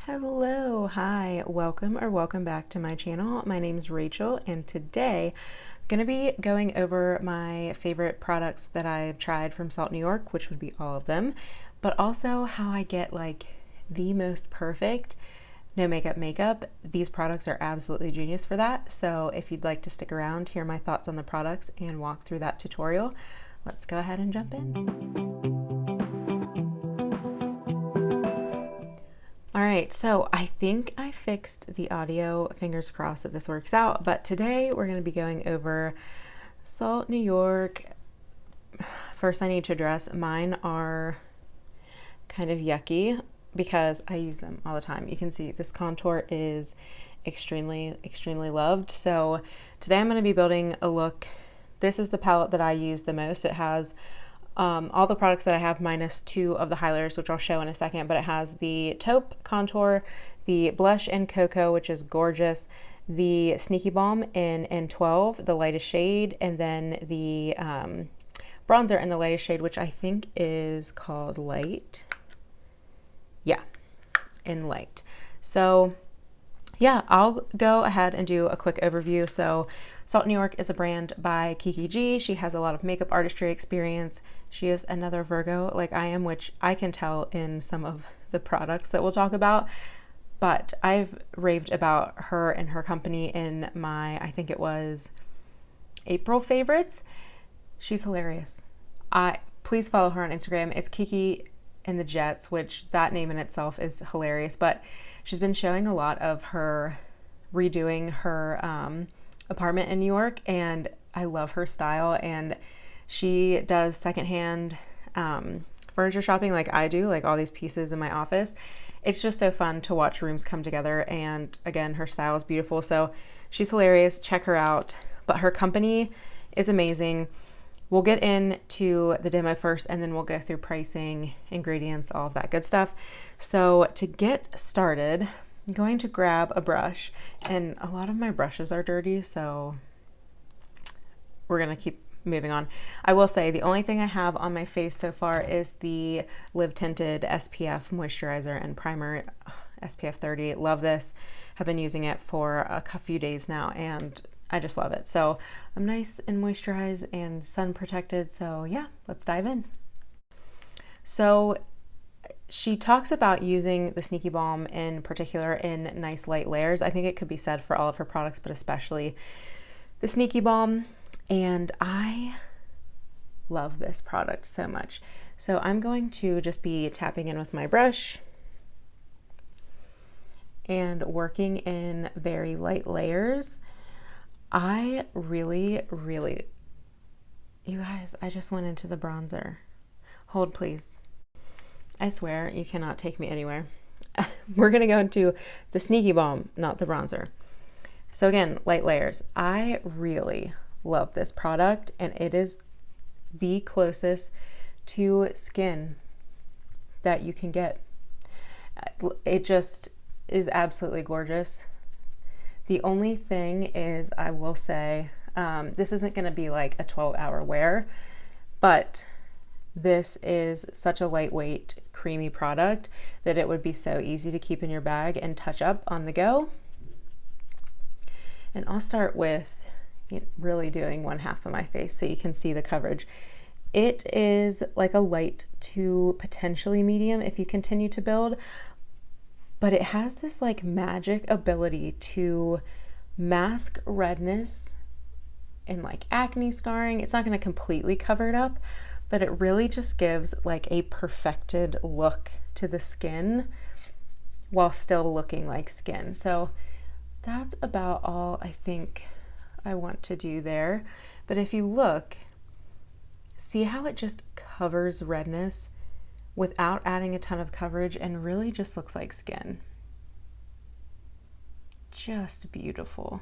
Hello, hi, welcome back to my channel. My name is Rachel, and today I'm going to be going over my favorite products that I've tried from Salt New York, which would be all of them, but also how I get like the most perfect no makeup. These products are absolutely genius for that. So if you'd like to stick around, hear my thoughts on the products and walk through that tutorial, let's go ahead and jump in. All right, so I think I fixed the audio, fingers crossed that this works out, but today we're going to be going over Salt New York. First I need to address mine are kind of yucky because I use them all the time. You can see this contour is extremely loved. So today I'm going to be building a look. This is the palette that I use the most. It has all the products that I have minus 2 of the highlighters, which I'll show in a second, but it has the Taupe contour, the blush in Cocoa, which is gorgeous, the Sneaky Balm in 12, the lightest shade, and then the bronzer in the lightest shade, which I think is called Light. Yeah, in Light. So yeah, I'll go ahead and do a quick overview. So Salt New York is a brand by KiKi. She has a lot of makeup artistry experience. She is another Virgo like I am, which I can tell in some of the products that we'll talk about. But I've raved about her and her company in my, I think it was April favorites. She's hilarious. Please follow her on Instagram. It's KiKi and the Jets, which that name in itself is hilarious. But she's been showing a lot of her redoing her apartment in New York, and I love her style. And she does secondhand furniture shopping like I do, like all these pieces in my office. It's just so fun to watch rooms come together, and again, her style is beautiful. So she's hilarious. Check her out. But her company is amazing. We'll get into the demo first, and then we'll go through pricing, ingredients, all of that good stuff. So to get started, I'm going to grab a brush, and a lot of my brushes are dirty, so we're gonna keep moving on. I will say the only thing I have on my face so far is the Live Tinted SPF moisturizer and primer, SPF 30. Love this. Have been using it for a few days now, and I just love it. So I'm nice and moisturized and sun protected. So yeah, let's dive in. So she talks about using the Sneaky Balm in particular in nice light layers. I think it could be said for all of her products, but especially the Sneaky Balm. And I love this product so much. So I'm going to just be tapping in with my brush and working in very light layers. I really, you guys, I just went into the bronzer. Hold please. I swear you cannot take me anywhere. We're gonna go into the Sneaky Balm, not the bronzer. So again, light layers. I really love this product, and it is the closest to skin that you can get. It just is absolutely gorgeous. The only thing is, I will say, this isn't going to be like a 12-hour wear, but this is such a lightweight, creamy product that it would be so easy to keep in your bag and touch up on the go. And I'll start with really doing one half of my face so you can see the coverage. It is like a light to potentially medium if you continue to build, but it has this like magic ability to mask redness and like acne scarring. It's not going to completely cover it up, but it really just gives like a perfected look to the skin while still looking like skin. So that's about all I think I want to do there. But if you look, see how it just covers redness without adding a ton of coverage and really just looks like skin. Just beautiful.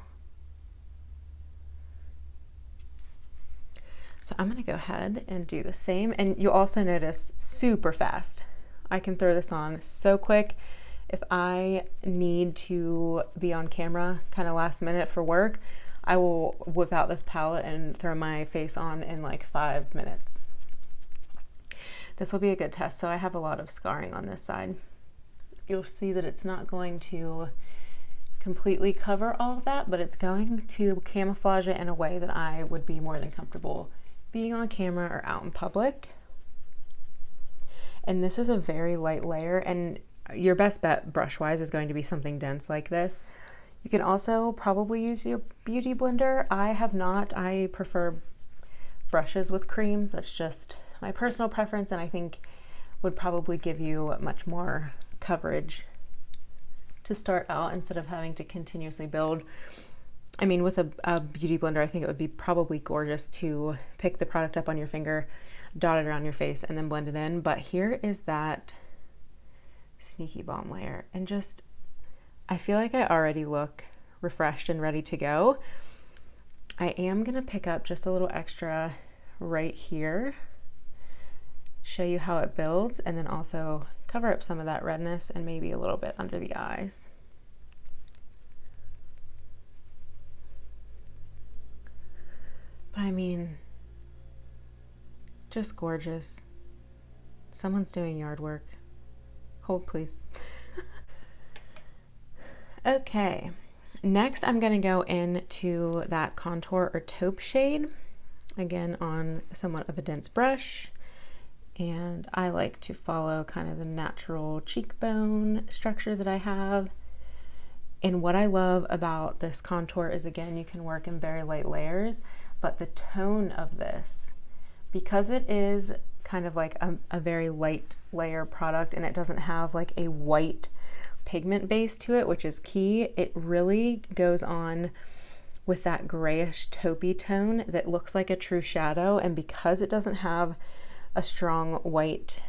So I'm gonna go ahead and do the same, and you'll also notice super fast. I can throw this on so quick. If I need to be on camera kind of last minute for work, I will whip out this palette and throw my face on in like 5 minutes. This will be a good test. So I have a lot of scarring on this side. you'll see that it's not going to completely cover all of that, but it's going to camouflage it in a way that I would be more than comfortable being on camera or out in public. And this is a very light layer, and your best bet brush wise is going to be something dense like this. You can also probably use your beauty blender. I have not. I prefer brushes with creams. That's just my personal preference, and I think would probably give you much more coverage to start out instead of having to continuously build. I mean, with a beauty blender, I think it would be probably gorgeous to pick the product up on your finger, dot it around your face, and then blend it in. But here is that sneaky balm layer, and just, I feel like I already look refreshed and ready to go. I am gonna pick up just a little extra right here, show you how it builds, and then also cover up some of that redness and maybe a little bit under the eyes. But I mean, just gorgeous. Someone's doing yard work. Hold please. Okay, next I'm gonna go into that contour or taupe shade, again on somewhat of a dense brush. And I like to follow kind of the natural cheekbone structure that I have. And what I love about this contour is, again, you can work in very light layers, but the tone of this, because it is kind of like a very light layer product and it doesn't have like a white pigment base to it, which is key, it really goes on with that grayish taupey tone that looks like a true shadow. And because it doesn't have a strong white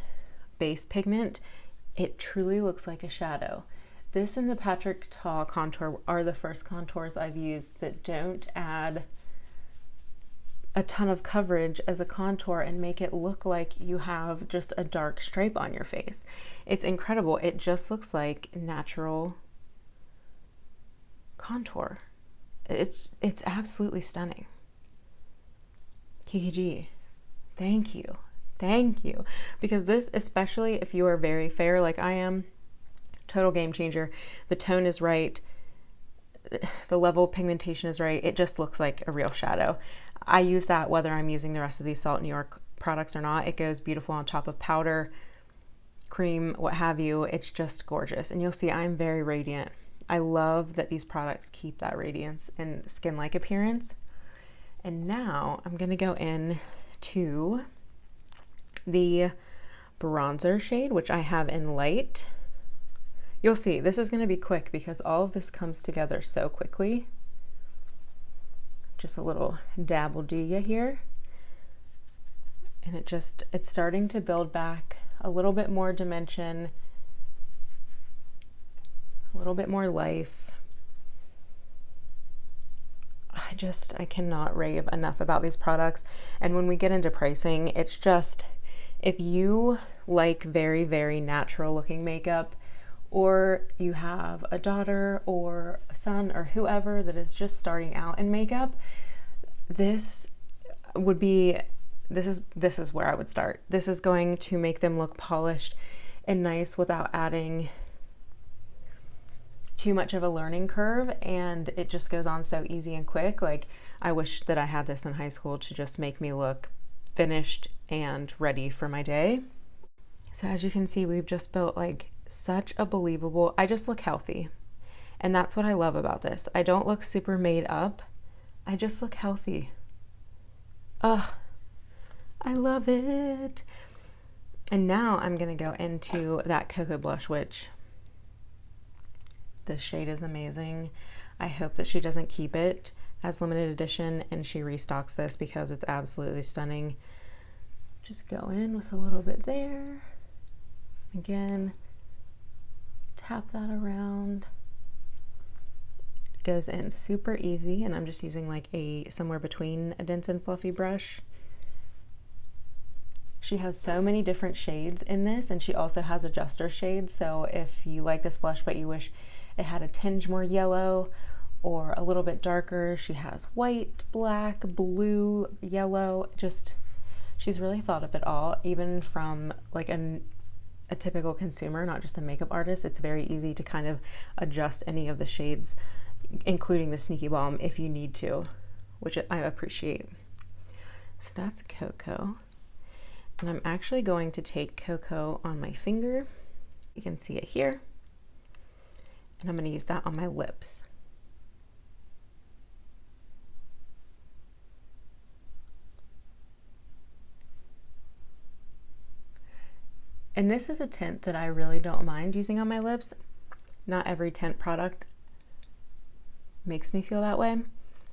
base pigment, it truly looks like a shadow. This and the Patrick Ta contour are the first contours I've used that don't add a ton of coverage as a contour and make it look like you have just a dark stripe on your face. It's incredible. It just looks like natural contour. It's absolutely stunning. KiKi, thank you. Thank you. Because this, especially if you are very fair like I am, total game changer. The tone is right. The level of pigmentation is right. It just looks like a real shadow. I use that whether I'm using the rest of these Salt New York products or not. It goes beautiful on top of powder, cream, what have you. It's just gorgeous. And you'll see I'm very radiant. I love that these products keep that radiance and skin-like appearance. And now I'm going to go in to the bronzer shade, which I have in light. You'll see this is going to be quick because all of this comes together so quickly. Just a little dabble do ya here. And it's starting to build back a little bit more dimension, a little bit more life. I cannot rave enough about these products. And when we get into pricing, it's just, if you like very, very natural looking makeup, or you have a daughter or a son or whoever that is just starting out in makeup, this is where I would start. This is going to make them look polished and nice without adding too much of a learning curve, and it just goes on so easy and quick. Like, I wish that I had this in high school to just make me look finished and ready for my day. So as you can see, we've just built like such a believable, I just look healthy. And that's what I love about this. I don't look super made up. I just look healthy. Ugh, I love it. And now I'm gonna go into that Cocoa Blush, which this shade is amazing. I hope that she doesn't keep it as limited edition and she restocks this because it's absolutely stunning. Just go in with a little bit there. Again, tap that around. It goes in super easy, and I'm just using like somewhere between a dense and fluffy brush. She has so many different shades in this, and she also has adjuster shades. So if you like this blush but you wish it had a tinge more yellow or a little bit darker, she has white, black, blue, yellow. Just, she's really thought of it all, even from like a a typical consumer, not just a makeup artist, it's very easy to kind of adjust any of the shades, including the Sneaky Balm, if you need to, which I appreciate. So that's Cocoa. And I'm actually going to take Cocoa on my finger. You can see it here. And I'm going to use that on my lips. And this is a tint that I really don't mind using on my lips. Not every tint product makes me feel that way.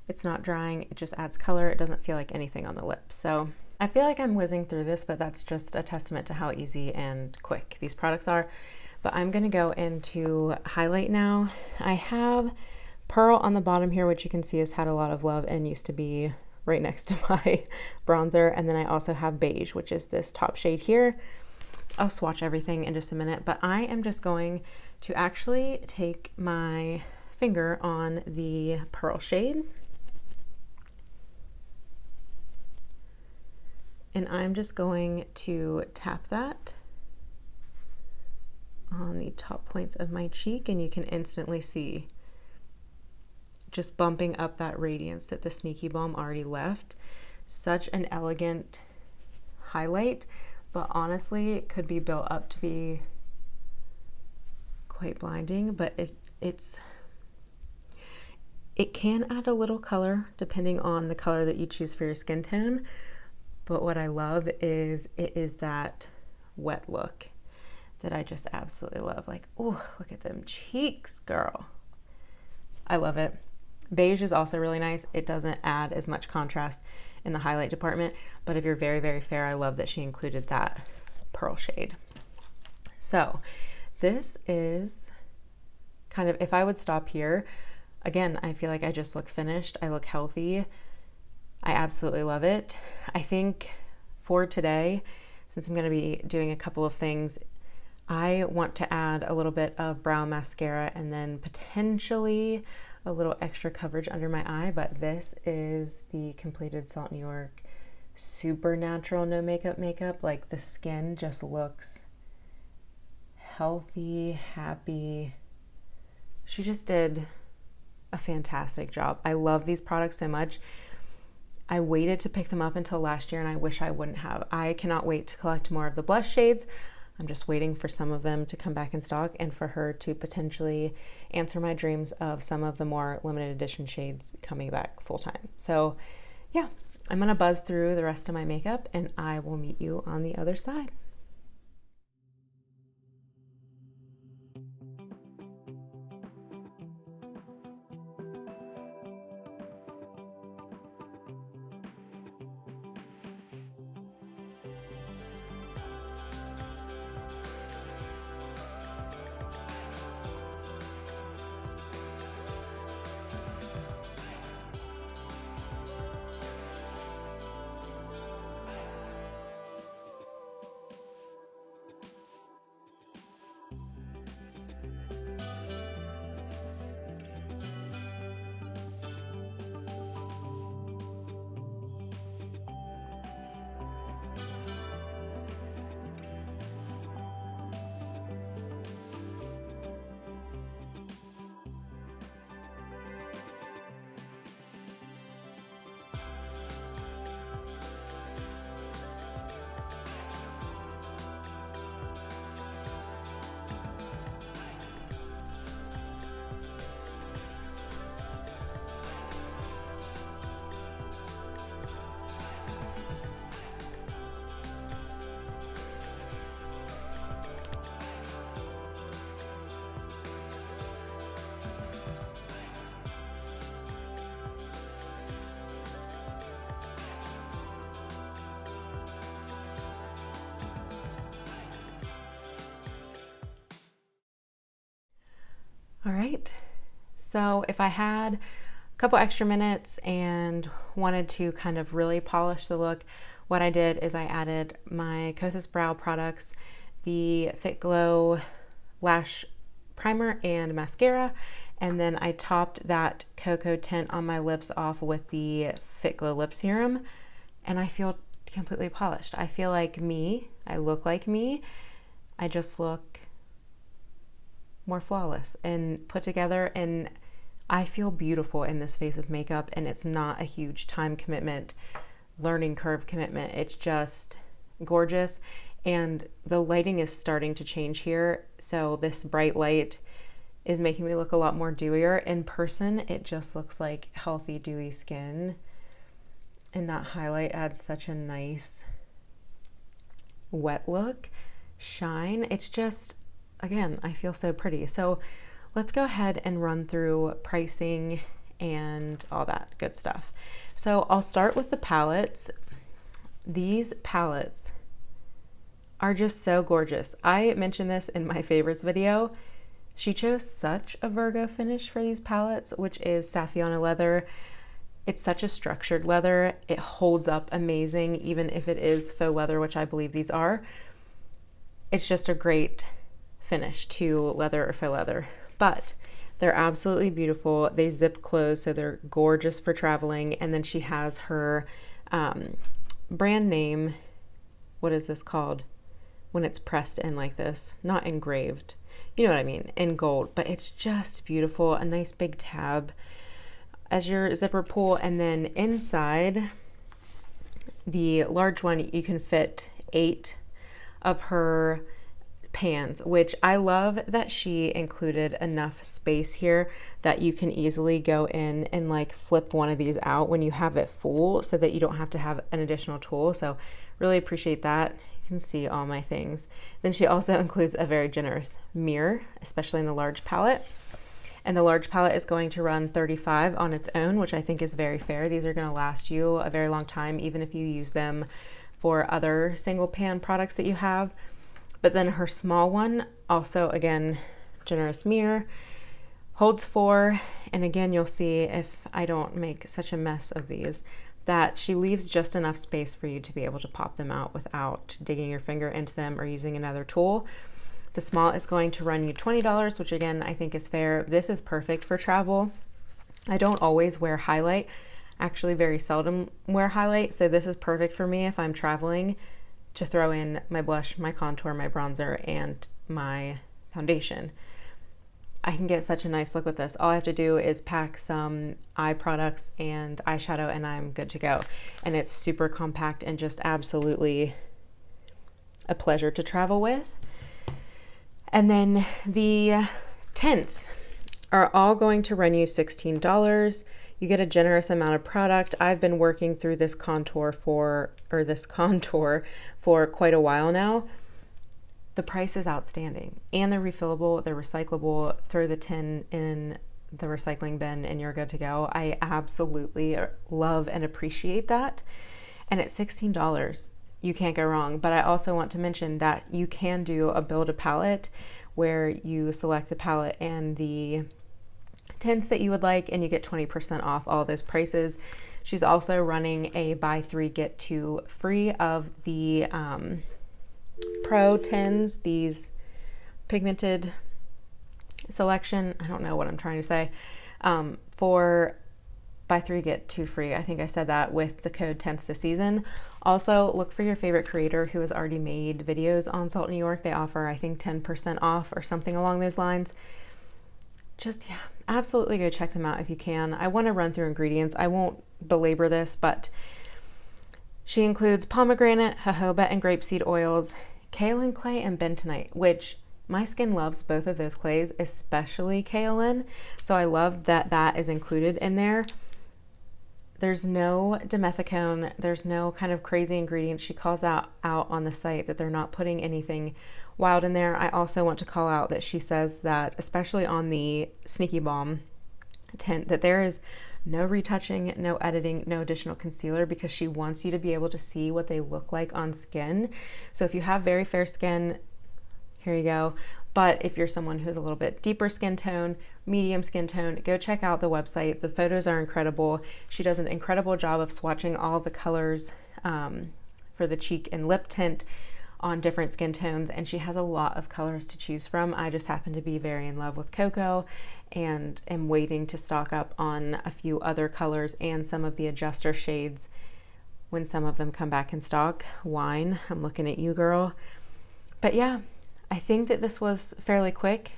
It's not drying, it just adds color. It doesn't feel like anything on the lips. So I feel like I'm whizzing through this, but that's just a testament to how easy and quick these products are. But I'm gonna go into highlight now. I have Pearl on the bottom here, which you can see has had a lot of love and used to be right next to my bronzer. And then I also have Beige, which is this top shade here. I'll swatch everything in just a minute, but I am just going to actually take my finger on the Pearl shade. And I'm just going to tap that on the top points of my cheek, and you can instantly see just bumping up that radiance that the Sneaky Balm already left. Such an elegant highlight. But honestly, it could be built up to be quite blinding, but it can add a little color depending on the color that you choose for your skin tone. But what I love is it is that wet look that I just absolutely love. Like, oh, look at them cheeks, girl. I love it. Beige is also really nice. It doesn't add as much contrast in the highlight department, but if you're very, very fair, I love that she included that Pearl shade. So this is kind of, if I would stop here, again, I feel like I just look finished. I look healthy. I absolutely love it. I think for today, since I'm going to be doing a couple of things, I want to add a little bit of brow mascara and then potentially a little extra coverage under my eye, but this is the completed Salt New York super natural no makeup. Like the skin just looks healthy, happy. She just did a fantastic job. I love these products so much. I waited to pick them up until last year and I wish I wouldn't have. I cannot wait to collect more of the blush shades. I'm just waiting for some of them to come back in stock and for her to potentially answer my dreams of some of the more limited edition shades coming back full time. So yeah, I'm gonna buzz through the rest of my makeup and I will meet you on the other side. All right, so if I had a couple extra minutes and wanted to kind of really polish the look, what I did is I added my Kosas brow products, the Fitglow Lash primer and mascara, and then I topped that cocoa tint on my lips off with the Fitglow lip serum, and I feel completely polished. I feel like me, I look like me. I just look more flawless and put together, and I feel beautiful in this face of makeup, and it's not a huge time commitment, learning curve commitment. It's just gorgeous, and the lighting is starting to change here, so this bright light is making me look a lot more dewier. In person, it just looks like healthy, dewy skin, and that highlight adds such a nice wet look, shine. It's just, again, I feel so pretty. So let's go ahead and run through pricing and all that good stuff. So I'll start with the palettes. These palettes are just so gorgeous. I mentioned this in my favorites video. She chose such a Virgo finish for these palettes, which is Saffiano leather. It's such a structured leather. It holds up amazing, even if it is faux leather, which I believe these are. It's just a great finish to leather or faux leather, but they're absolutely beautiful. They zip close, so they're gorgeous for traveling. And then she has her brand name. What is this called when it's pressed in like this? Not engraved. You know what I mean, in gold, but it's just beautiful. A nice big tab as your zipper pull, and then inside the large one, you can fit 8 of her pans, which I love that she included enough space here that you can easily go in and like flip one of these out when you have it full, so that you don't have to have an additional tool. So really appreciate that. Can see all my things. Then she also includes a very generous mirror, especially in the large palette. And the large palette is going to run $35 on its own, which I think is very fair. These are going to last you a very long time, even if you use them for other single pan products that you have. But then her small one, also again, generous mirror, holds 4. And again, you'll see if I don't make such a mess of these, that she leaves just enough space for you to be able to pop them out without digging your finger into them or using another tool. The small is going to run you $20, which again, I think is fair. This is perfect for travel. I don't always wear highlight, actually very seldom wear highlight, so this is perfect for me if I'm traveling to throw in my blush, my contour, my bronzer, and my foundation. I can get such a nice look with this. All I have to do is pack some eye products and eyeshadow and I'm good to go. And it's super compact and just absolutely a pleasure to travel with. And then the tints are all going to run you $16. You get a generous amount of product. I've been working through this contour for quite a while now. The price is outstanding, and they're refillable, they're recyclable. Throw the tin in the recycling bin and you're good to go. I absolutely love and appreciate that. And at $16, you can't go wrong. But I also want to mention that you can do a build a palette where you select the palette and the tints that you would like, and you get 20% off all those prices. She's also running a buy 3 get 2 free of the Pro Tints, these pigmented selection. I don't know what I'm trying to say. For buy 3 get 2 free. I think I said that with the code Tints this season. Also, look for your favorite creator who has already made videos on Salt New York. They offer, I think, 10% off or something along those lines. Just, yeah, absolutely go check them out if you can. I want to run through ingredients. I won't belabor this, but she includes pomegranate, jojoba, and grapeseed oils, kaolin clay, and bentonite, which my skin loves both of those clays, especially kaolin. So I love that that is included in there. There's no dimethicone. There's no kind of crazy ingredients. She calls out on the site that they're not putting anything wild in there. I also want to call out that she says that, especially on the Sneaky Balm tint, that there is no retouching, no editing, no additional concealer, because she wants you to be able to see what they look like on skin. So if you have very fair skin, here you go. But if you're someone who's a little bit deeper skin tone, medium skin tone, go check out the website. The photos are incredible. She does an incredible job of swatching all the colors for the cheek and lip tint on different skin tones, and she has a lot of colors to choose from. I just happen to be very in love with Cocoa and am waiting to stock up on a few other colors and some of the adjuster shades when some of them come back in stock. Wine, I'm looking at you, girl. But yeah, I think that this was fairly quick.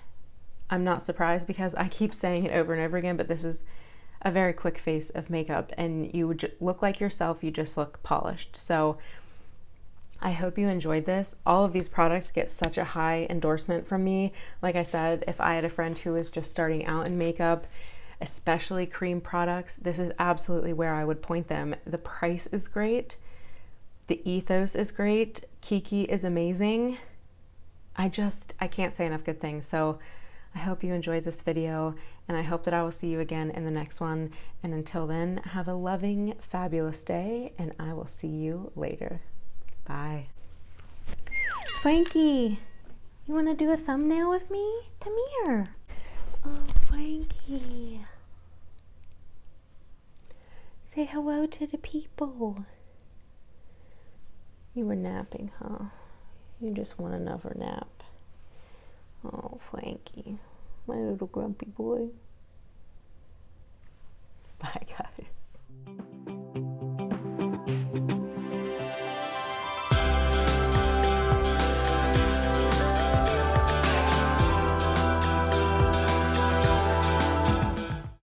I'm not surprised because I keep saying it over and over again, but this is a very quick face of makeup and you would look like yourself, you just look polished. So I hope you enjoyed this. All of these products get such a high endorsement from me. Like I said, if I had a friend who was just starting out in makeup, especially cream products, this is absolutely where I would point them. The price is great. The ethos is great. KiKi is amazing. I can't say enough good things. So I hope you enjoyed this video, and I hope that I will see you again in the next one. And until then, have a loving, fabulous day, and I will see you later. Bye. Frankie, you want to do a thumbnail with me? Come here. Oh, Frankie. Say hello to the people. You were napping, huh? You just want another nap. Oh, Frankie, my little grumpy boy.